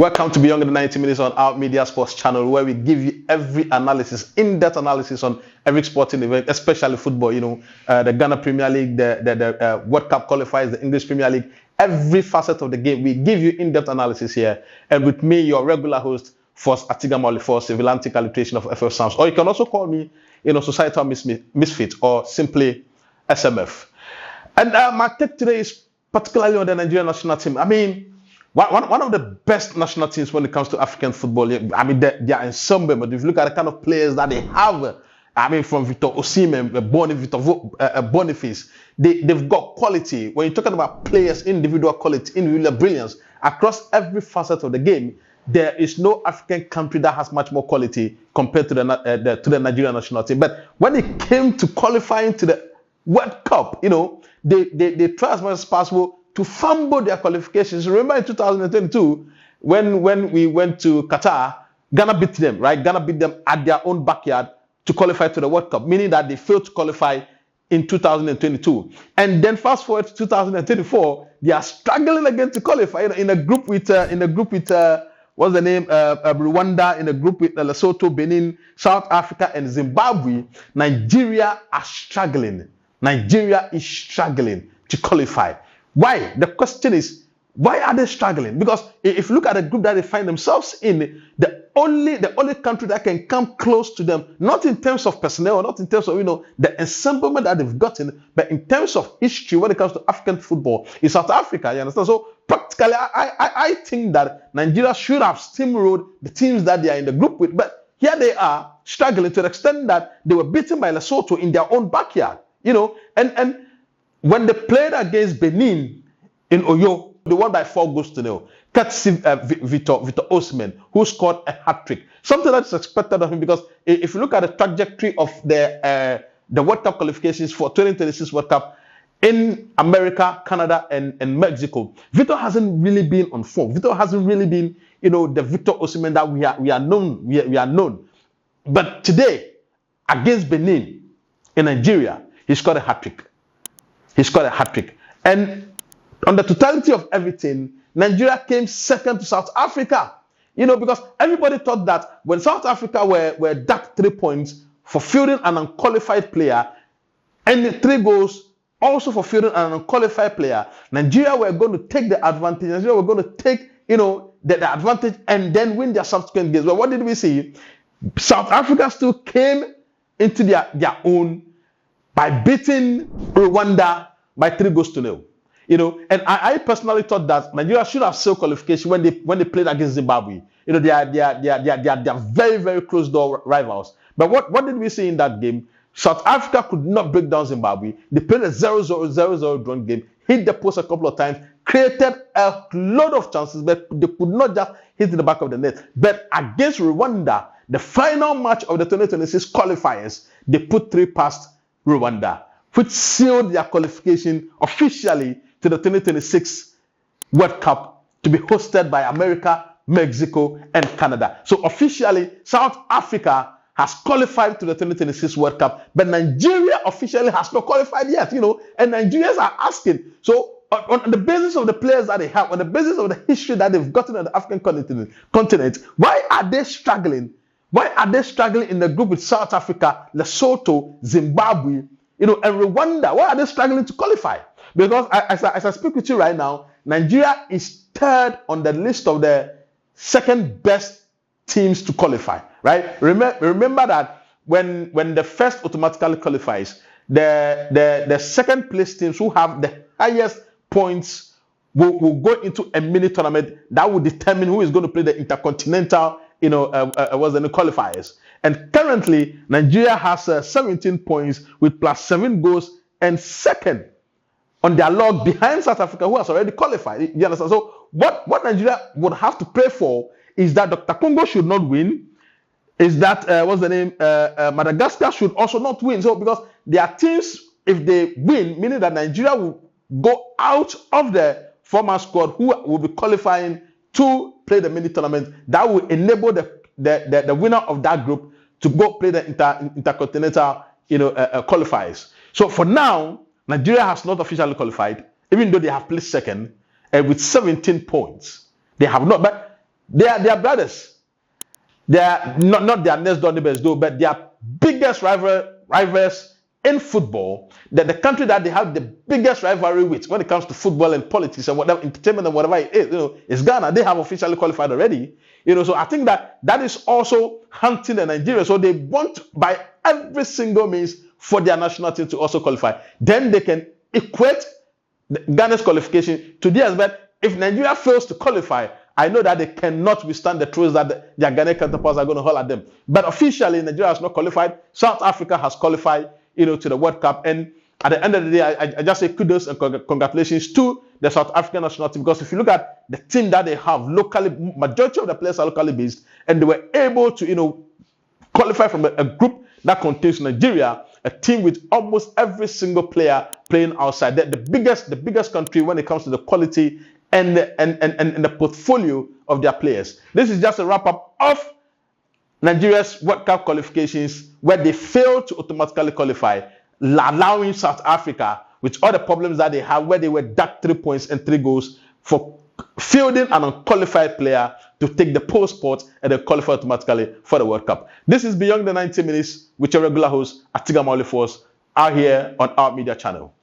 Welcome to Beyond the 90 Minutes on our Media Sports channel, where we give you every analysis, in-depth analysis on every sporting event, especially football. The Ghana Premier League, the World Cup qualifiers, the English Premier League, every facet of the game. We give you in-depth analysis here. And with me, your regular host, Force Atigamali for Civilantic Alliteration of FF Sounds. Or you can also call me, Societal Misfit, or simply SMF. And my take today is particularly on the Nigerian national team. I mean, one of the best national teams when it comes to African football. I mean, they are ensemble, but if you look at the kind of players that they have, I mean, from Victor Osimhen, Boniface, they've got quality. When you're talking about players, individual quality, individual brilliance, across every facet of the game, there is no African country that has much more quality compared to the Nigerian national team. But when it came to qualifying to the World Cup, they try as much as possible to fumble their qualifications. Remember in 2022, when we went to Qatar, Ghana beat them, right? Ghana beat them at their own backyard to qualify to the World Cup, meaning that they failed to qualify in 2022. And then fast forward to 2024, they are struggling again to qualify in a group with what's the name? Rwanda, in a group with Lesotho, Benin, South Africa, and Zimbabwe. Nigeria are struggling. Nigeria is struggling to qualify. Why? The question is, why are they struggling? Because if you look at the group that they find themselves in, the only country that can come close to them, not in terms of personnel, not in terms of the ensemblement that they've gotten, but in terms of history when it comes to African football, is South Africa. You understand? So practically, I think that Nigeria should have steamrolled the teams that they are in the group with, but here they are struggling to the extent that they were beaten by Lesotho in their own backyard. And when they played against Benin in Oyo, they won by 4-0. Courtesy Victor Osimhen, who scored a hat-trick. Something that's expected of him, because if you look at the trajectory of the World Cup qualifications for 2026 World Cup in America, Canada, and Mexico, Victor hasn't really been on form. Victor hasn't really been, the Victor Osimhen that we are known. But today, against Benin in Nigeria, he scored a hat-trick. And on the totality of everything, Nigeria came second to South Africa. Because everybody thought that when South Africa were docked 3 points for fielding an unqualified player, and 3 goals also for fielding an unqualified player, Nigeria were going to take the advantage. Nigeria were going to take, the advantage and then win their subsequent games. But what did we see? South Africa still came into their own by beating Rwanda by 3-0. And I personally thought that Nigeria should have sealed qualification when they played against Zimbabwe. They are very, very close door rivals. But what did we see in that game? South Africa could not break down Zimbabwe. They played a 0-0 drawn game, hit the post a couple of times, created a lot of chances, but they could not just hit the back of the net. But against Rwanda, the final match of the 2026 qualifiers, they put 3 past Rwanda, which sealed their qualification officially to the 2026 World Cup to be hosted by America, Mexico, and Canada. So officially, South Africa has qualified to the 2026 World Cup, but Nigeria officially has not qualified yet, and Nigerians are asking. So on the basis of the players that they have, on the basis of the history that they've gotten on the African continent, why are they struggling? Why are they struggling in the group with South Africa, Lesotho, Zimbabwe, and Rwanda? Why are they struggling to qualify? Because as I speak with you right now, Nigeria is 3rd on the list of the 2nd best teams to qualify, right? Remember that when the first automatically qualifies, the 2nd place teams who have the highest points will go into a mini tournament that will determine who is going to play the intercontinental was the qualifiers. And currently, Nigeria has 17 points with +7 goals and 2nd on their log behind South Africa, who has already qualified. You understand? So what Nigeria would have to pray for is that Dr. Congo should not win. Is that Madagascar should also not win. So because their teams, if they win, meaning that Nigeria will go out of the former squad who will be qualifying to play the mini tournament, that will enable the winner of that group to go play the intercontinental qualifiers. So for now, Nigeria has not officially qualified, even though they have placed 2nd with 17 points. They have not, but They are brothers. They are not their next door neighbors though, but their biggest rivals in football. That the country that they have the biggest rivalry with when it comes to football and politics and whatever entertainment and whatever it is, is Ghana. They have officially qualified already. So I think that is also hunting the Nigeria. So they want by every single means for their national team to also qualify. Then they can equate Ghana's qualification to theirs. But if Nigeria fails to qualify, I know that they cannot withstand the throws that their Ghanaian counterparts are going to hurl at them. But officially, Nigeria has not qualified. South Africa has qualified, to the World Cup. And at the end of the day, I just say kudos and congratulations to the South African national team. Because if you look at the team that they have locally, majority of the players are locally based, and they were able to, qualify from a group that contains Nigeria, a team with almost every single player playing outside. The biggest country when it comes to the quality and the portfolio of their players. This is just a wrap up of Nigeria's World Cup qualifications, where they failed to automatically qualify, allowing South Africa, with all the problems that they have, where they were docked 3 points and 3 goals for fielding an unqualified player to take the pole spot and then qualify automatically for the World Cup. This is Beyond the 90 Minutes with your regular host, Atiga Mauliforce, out here on our media channel.